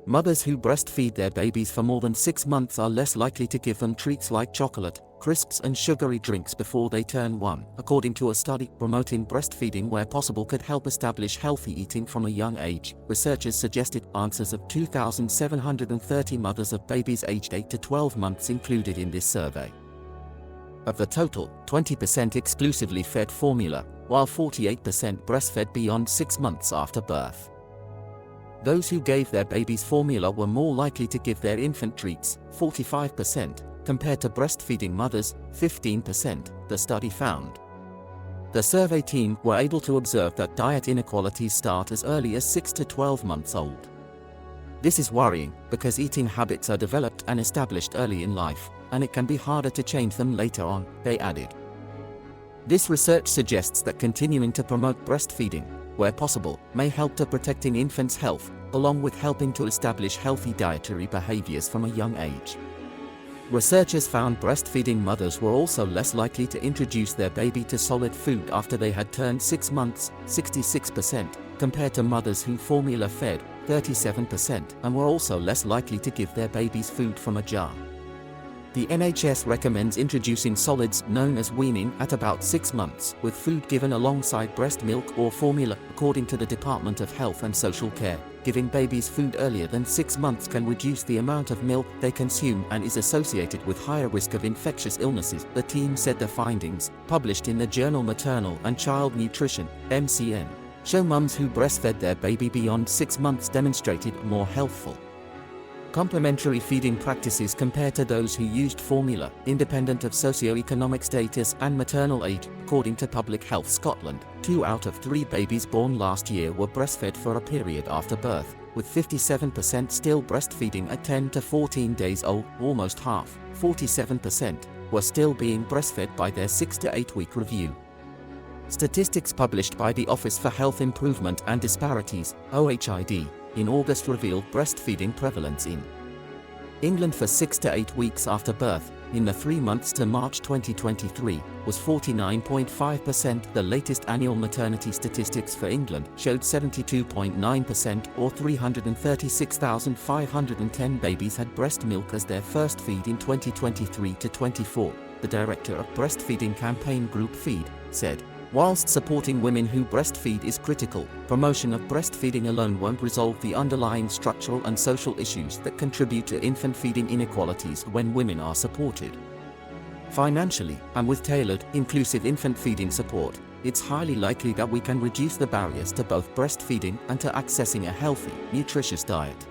Mothers who breastfeed their babies for more than 6 months are less likely to give them treats like chocolate, crisps and sugary drinks before they turn 1, according to a study. Promoting breastfeeding where possible could help establish healthy eating from a young age, researchers suggested. Answers of 2,730 mothers of babies aged 8 to 12 months included in this survey. Of the total, 20% exclusively fed formula, while 48% breastfed beyond 6 months after birth. Those who gave their babies formula were more likely to give their infant treats, 45%, compared to breastfeeding mothers, 15%, the study found. The survey team were able to observe that diet inequalities start as early as 6 to 12 months old. This is worrying, because eating habits are developed and established early in life, and it can be harder to change them later on, they added. This research suggests that continuing to promote breastfeeding, where possible, may help to protecting infants' health, along with helping to establish healthy dietary behaviors from a young age. Researchers found breastfeeding mothers were also less likely to introduce their baby to solid food after they had turned 6 months, 66%, compared to mothers who formula fed, 37%, and were also less likely to give their babies food from a jar. The NHS recommends introducing solids known as weaning at about 6 months, with food given alongside breast milk or formula. According to the Department of Health and Social Care, giving babies food earlier than 6 months can reduce the amount of milk they consume and is associated with higher risk of infectious illnesses. The team said the findings, published in the journal Maternal and Child Nutrition, MCN, show mums who breastfed their baby beyond 6 months demonstrated more healthful, complementary feeding practices compared to those who used formula, independent of socioeconomic status and maternal age. According to Public Health Scotland, 2 out of 3 babies born last year were breastfed for a period after birth, with 57% still breastfeeding at 10 to 14 days old. Almost half, 47%, were still being breastfed by their 6 to 8 week review. Statistics published by the Office for Health Improvement and Disparities, OHID, in August revealed breastfeeding prevalence in England for 6 to 8 weeks after birth, in the 3 months to March 2023, was 49.5%. The latest annual maternity statistics for England showed 72.9%, or 336,510 babies had breast milk as their first feed in 2023 to 24, the director of breastfeeding campaign group Feed, said. Whilst supporting women who breastfeed is critical, promotion of breastfeeding alone won't resolve the underlying structural and social issues that contribute to infant feeding inequalities when women are supported financially, and with tailored, inclusive infant feeding support. It's highly likely that we can reduce the barriers to both breastfeeding and to accessing a healthy, nutritious diet.